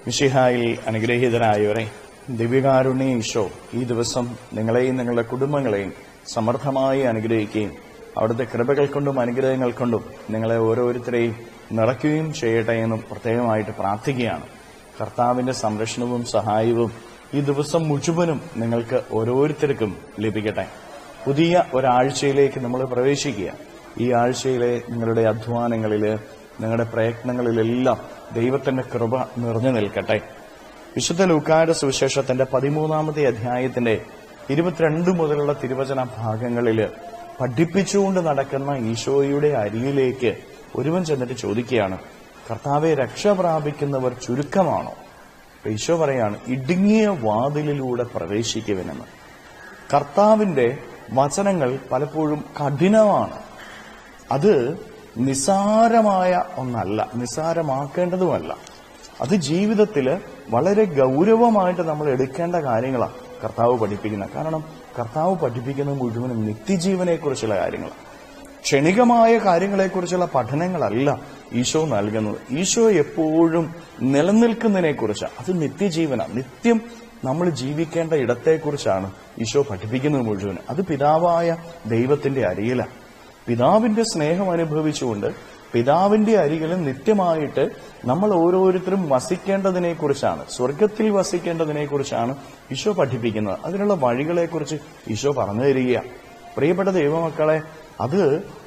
മിശിഹായിൽ അനുഗ്രഹീതരായവരെ, ദിവ്യകാരുണ്യ ഈശോ ഈ ദിവസം നിങ്ങളെയും നിങ്ങളുടെ കുടുംബങ്ങളെയും സമർത്ഥമായി അനുഗ്രഹിക്കുകയും അവിടുത്തെ കൃപകൾ കൊണ്ടും അനുഗ്രഹങ്ങൾ കൊണ്ടും നിങ്ങളെ ഓരോരുത്തരെയും നിറയ്ക്കുകയും ചെയ്യട്ടെ എന്നും പ്രത്യേകമായിട്ട് പ്രാർത്ഥിക്കുകയാണ്. കർത്താവിന്റെ സംരക്ഷണവും സഹായവും ഈ ദിവസം മുഴുവനും നിങ്ങൾക്ക് ഓരോരുത്തർക്കും ലഭിക്കട്ടെ. പുതിയ ഒരാഴ്ചയിലേക്ക് നമ്മൾ പ്രവേശിക്കുക. ഈ ആഴ്ചയിലെ നിങ്ങളുടെ അധ്വാനങ്ങളിൽ, നിങ്ങളുടെ പ്രയത്നങ്ങളിലെല്ലാം ദൈവത്തിന്റെ കൃപ നിറഞ്ഞു നിൽക്കട്ടെ. വിശുദ്ധ ലൂക്കായുടെ സുവിശേഷത്തിന്റെ 13-ാമത്തെ അധ്യായത്തിന്റെ 22 മുതലുള്ള തിരുവചന ഭാഗങ്ങളിൽ പഠിപ്പിച്ചുകൊണ്ട് നടക്കുന്ന ഈശോയുടെ അരികിലേക്ക് ഒരുവൻ ചെന്നിട്ട് ചോദിക്കുകയാണ്, കർത്താവെ, രക്ഷ പ്രാപിക്കുന്നവർ ചുരുക്കമാണോ? ഈശോ പറയാണ്, ഇടുങ്ങിയ വാതിലിലൂടെ പ്രവേശിക്കുവനെന്ന്. കർത്താവിന്റെ വചനങ്ങൾ പലപ്പോഴും കഠിനമാണ്. അത് നിസ്സാരമായ ഒന്നല്ല, നിസ്സാരമാക്കേണ്ടതുമല്ല. അത് ജീവിതത്തിൽ വളരെ ഗൗരവമായിട്ട് നമ്മൾ എടുക്കേണ്ട കാര്യങ്ങളാണ് കർത്താവ് പഠിപ്പിക്കുന്നത്. കാരണം കർത്താവ് പഠിപ്പിക്കുന്നത് മുഴുവനും നിത്യജീവനെക്കുറിച്ചുള്ള കാര്യങ്ങളാണ്. ക്ഷണികമായ കാര്യങ്ങളെക്കുറിച്ചുള്ള പഠനങ്ങളല്ല ഈശോ നൽകുന്നത്. ഈശോ എപ്പോഴും നിലനിൽക്കുന്നതിനെക്കുറിച്ച്, അത് നിത്യജീവനാണ്. നിത്യം നമ്മൾ ജീവിക്കേണ്ട ഇടത്തെക്കുറിച്ചാണ് ഈശോ പഠിപ്പിക്കുന്നത് മുഴുവനും. അത് പിതാവായ ദൈവത്തിന്റെ അരികിലാണ്. പിതാവിന്റെ സ്നേഹം അനുഭവിച്ചുകൊണ്ട് പിതാവിന്റെ അരികിലും നിത്യമായിട്ട് നമ്മൾ ഓരോരുത്തരും വസിക്കേണ്ടതിനെക്കുറിച്ചാണ്, സ്വർഗത്തിൽ വസിക്കേണ്ടതിനെക്കുറിച്ചാണ് ഈശോ പഠിപ്പിക്കുന്നത്. അതിനുള്ള വഴികളെക്കുറിച്ച് ഈശോ പറഞ്ഞു തരികയാണ്. പ്രിയപ്പെട്ട ദൈവമക്കളെ, അത്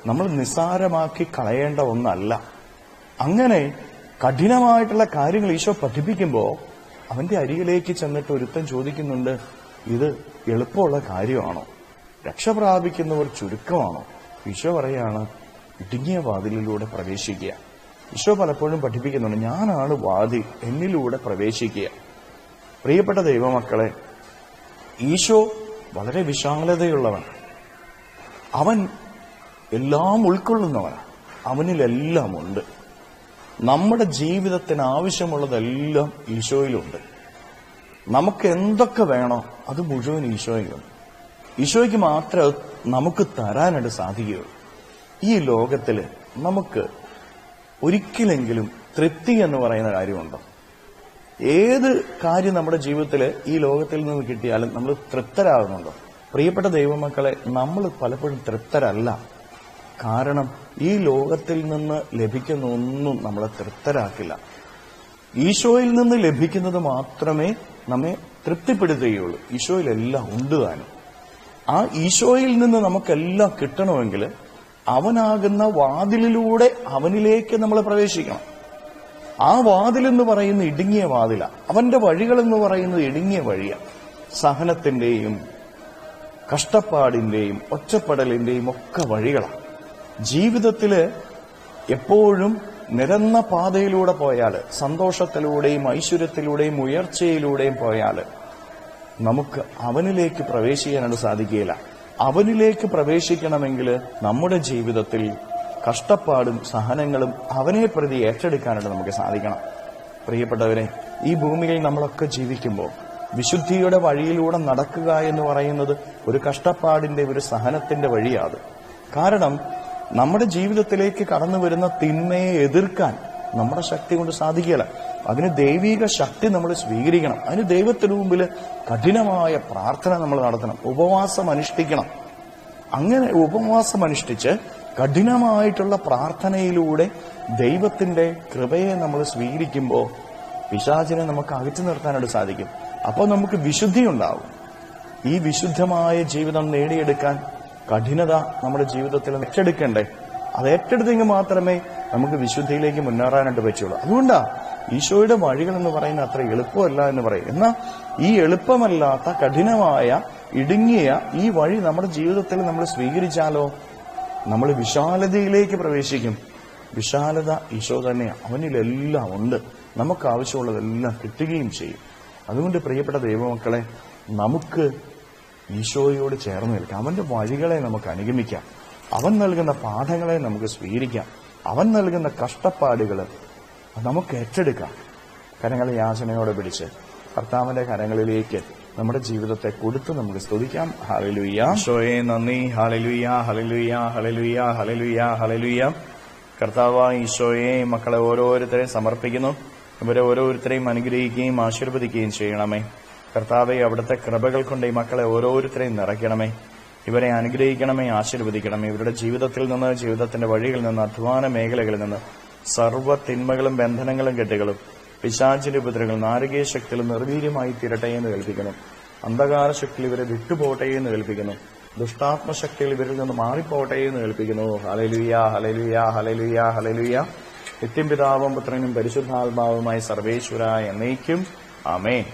നമ്മൾ നിസ്സാരമാക്കി കളയേണ്ട ഒന്നല്ല. അങ്ങനെ കഠിനമായിട്ടുള്ള കാര്യങ്ങൾ ഈശോ പഠിപ്പിക്കുമ്പോൾ അവന്റെ അരികിലേക്ക് ചെന്നിട്ട് ഒരുത്തൻ ചോദിക്കുന്നുണ്ട്, ഇത് എളുപ്പമുള്ള കാര്യമാണോ? രക്ഷ പ്രാപിക്കുന്നവർ ചുരുക്കമാണോ? ഈശോ പറയാണ്, ഇടുങ്ങിയ വാതിലിലൂടെ പ്രവേശിക്കുക. ഈശോ പലപ്പോഴും പഠിപ്പിക്കുന്നുണ്ട്, ഞാനാണ് വാതിൽ, എന്നിലൂടെ പ്രവേശിക്കുക. പ്രിയപ്പെട്ട ദൈവമക്കളെ, ഈശോ വളരെ വിശാലതയുള്ളവൻ. അവൻ എല്ലാം ഉൾക്കൊള്ളുന്നവനാണ്. അവനിലെല്ലാം ഉണ്ട്. നമ്മുടെ ജീവിതത്തിന് ആവശ്യമുള്ളതെല്ലാം ഈശോയിലുണ്ട്. നമുക്ക് എന്തൊക്കെ വേണോ അത് മുഴുവൻ ഈശോയിലുണ്ട്. ഈശോയ്ക്ക് മാത്രമേ നമുക്ക് തരാനായിട്ട് സാധിക്കുകയുള്ളൂ. ഈ ലോകത്തിൽ നമുക്ക് ഒരിക്കലെങ്കിലും തൃപ്തി എന്ന് പറയുന്ന കാര്യമുണ്ടോ? ഏത് കാര്യം നമ്മുടെ ജീവിതത്തിൽ ഈ ലോകത്തിൽ നിന്ന് കിട്ടിയാലും നമ്മൾ തൃപ്തരാകുന്നുണ്ടോ? പ്രിയപ്പെട്ട ദൈവമക്കളെ, നമ്മൾ പലപ്പോഴും തൃപ്തരല്ല. കാരണം ഈ ലോകത്തിൽ നിന്ന് ലഭിക്കുന്ന ഒന്നും നമ്മളെ തൃപ്തരാക്കില്ല. ഈശോയിൽ നിന്ന് ലഭിക്കുന്നത് മാത്രമേ നമ്മെ തൃപ്തിപ്പെടുത്തുകയുള്ളൂ. ഈശോയിലെല്ലാം ഉണ്ട് താനും. ആ ഈശോയിൽ നിന്ന് നമുക്കെല്ലാം കിട്ടണമെങ്കിൽ അവനാകുന്ന വാതിലിലൂടെ അവനിലേക്ക് നമ്മൾ പ്രവേശിക്കണം. ആ വാതിലെന്ന് പറയുന്ന ഇടുങ്ങിയ വാതില. അവന്റെ വഴികളെന്ന് പറയുന്നത് ഇടുങ്ങിയ വഴിയാണ്. സഹനത്തിന്റെയും കഷ്ടപ്പാടിന്റെയും ഒറ്റപ്പെടലിന്റെയും ഒക്കെ വഴികളാണ്. ജീവിതത്തില് എപ്പോഴും നിരന്ന പാതയിലൂടെ പോയാൽ, സന്തോഷത്തിലൂടെയും ഐശ്വര്യത്തിലൂടെയും ഉയർച്ചയിലൂടെയും പോയാൽ നമുക്ക് അവനിലേക്ക് പ്രവേശിക്കാനായിട്ട് സാധിക്കുകയില്ല. അവനിലേക്ക് പ്രവേശിക്കണമെങ്കിൽ നമ്മുടെ ജീവിതത്തിൽ കഷ്ടപ്പാടും സഹനങ്ങളും അവനെ പ്രതി ഏറ്റെടുക്കാനായിട്ട് നമുക്ക് സാധിക്കണം. പ്രിയപ്പെട്ടവരെ, ഈ ഭൂമിയിൽ നമ്മളൊക്കെ ജീവിക്കുമ്പോൾ വിശുദ്ധിയുടെ വഴിയിലൂടെ നടക്കുക എന്ന് പറയുന്നത് ഒരു കഷ്ടപ്പാടിന്റെ, ഒരു സഹനത്തിന്റെ വഴിയാണ്. കാരണം നമ്മുടെ ജീവിതത്തിലേക്ക് കടന്നു വരുന്ന തിന്മയെ എതിർക്കാൻ നമ്മുടെ ശക്തി കൊണ്ട് സാധിക്കില്ല. അതിന് ദൈവിക ശക്തി നമ്മൾ സ്വീകരിക്കണം. അതിന് ദൈവത്തിന് മുമ്പിൽ കഠിനമായ പ്രാർത്ഥന നമ്മൾ നടത്തണം, ഉപവാസം അനുഷ്ഠിക്കണം. അങ്ങനെ ഉപവാസം അനുഷ്ഠിച്ച് കഠിനമായിട്ടുള്ള പ്രാർത്ഥനയിലൂടെ ദൈവത്തിന്റെ കൃപയെ നമ്മൾ സ്വീകരിക്കുമ്പോൾ പിശാചിനെ നമുക്ക് അകറ്റി നിർത്താനായിട്ട് സാധിക്കും. അപ്പോൾ നമുക്ക് വിശുദ്ധി ഉണ്ടാവും. ഈ വിശുദ്ധമായ ജീവിതം നേടിയെടുക്കാൻ കഠിനത നമ്മുടെ ജീവിതത്തിൽ ഏറ്റെടുക്കണ്ടേ? അത് ഏറ്റെടുത്തെങ്കിൽ മാത്രമേ നമുക്ക് വിശുദ്ധിയിലേക്ക് മുന്നേറാനായിട്ട് പറ്റുള്ളൂ. അതുകൊണ്ടാ ഈശോയുടെ വഴികൾ എന്ന് പറയുന്നത് അത്ര എളുപ്പമല്ല എന്ന് പറയും. എന്നാൽ ഈ എളുപ്പമല്ലാത്ത കഠിനമായ ഇടുങ്ങിയ ഈ വഴി നമ്മുടെ ജീവിതത്തിൽ നമ്മൾ സ്വീകരിച്ചാലോ നമ്മൾ വിശാലതയിലേക്ക് പ്രവേശിക്കും. വിശാലത ഈശോ തന്നെയാണ്. അവനിലെല്ലാം ഉണ്ട്. നമുക്ക് ആവശ്യമുള്ളതെല്ലാം കിട്ടുകയും ചെയ്യും. അതുകൊണ്ട് പ്രിയപ്പെട്ട ദൈവമക്കളെ, നമുക്ക് ഈശോയോട് ചേർന്ന് നിൽക്കാം. അവന്റെ വഴികളെ നമുക്ക് അനുഗമിക്കാം. അവൻ നൽകുന്ന പാഠങ്ങളെ നമുക്ക് സ്വീകരിക്കാം. അവൻ നൽകുന്ന കഷ്ടപ്പാടുകൾ നമുക്ക് ഏറ്റെടുക്കാം. കരങ്ങളെ യാചനയോടെ പിടിച്ച് കർത്താവിന്റെ കരങ്ങളിലേക്ക് നമ്മുടെ ജീവിതത്തെ കൊടുത്ത് നമുക്ക് സ്തുതിക്കാം. ഹല്ലേലൂയ. ഈശോയെ നന്ദി. Hallelujah, hallelujah, hallelujah, hallelujah, hallelujah. കർത്താവായ ഈശോയെ, മക്കളെ ഓരോരുത്തരെയും സമർപ്പിക്കുന്നു. ഇവരെ ഓരോരുത്തരെയും അനുഗ്രഹിക്കുകയും ആശീർവദിക്കുകയും ചെയ്യണമേ. കർത്താവെ, അവിടുത്തെ കൃപകൾ കൊണ്ട് ഈ മക്കളെ ഓരോരുത്തരെയും നിറയ്ക്കണമേ. ഇവരെ അനുഗ്രഹിക്കണമേ, ആശീർവദിക്കണമേ. ഇവരുടെ ജീവിതത്തിൽ നിന്ന്, ജീവിതത്തിന്റെ വഴികളിൽ നിന്ന്, അധ്വാന മേഖലകളിൽ നിന്ന് സർവ്വ തിന്മകളും ബന്ധനങ്ങളും കെട്ടുകളും പിശാചിന്റെ ഉപദ്രവങ്ങൾ നാരകീയ ശക്തികളും നിർവീര്യമായി തീരട്ടെ എന്ന് കൽപ്പിക്കുന്നു. അന്ധകാര ശക്തികൾ ഇവരെ വിട്ടുപോട്ടെ എന്ന് കൽപ്പിക്കുന്നു. ദുഷ്ടാത്മശക്തികൾ ഇവരിൽ നിന്ന് മാറിപ്പോട്ടെ എന്ന് കൽപ്പിക്കുന്നു. Hallelujah, hallelujah, hallelujah, hallelujah. നിത്യം പിതാവും പുത്രനും പരിശുദ്ധാത്മാവുമായി സർവേശ്വര എന്നേക്കും ആമേൻ.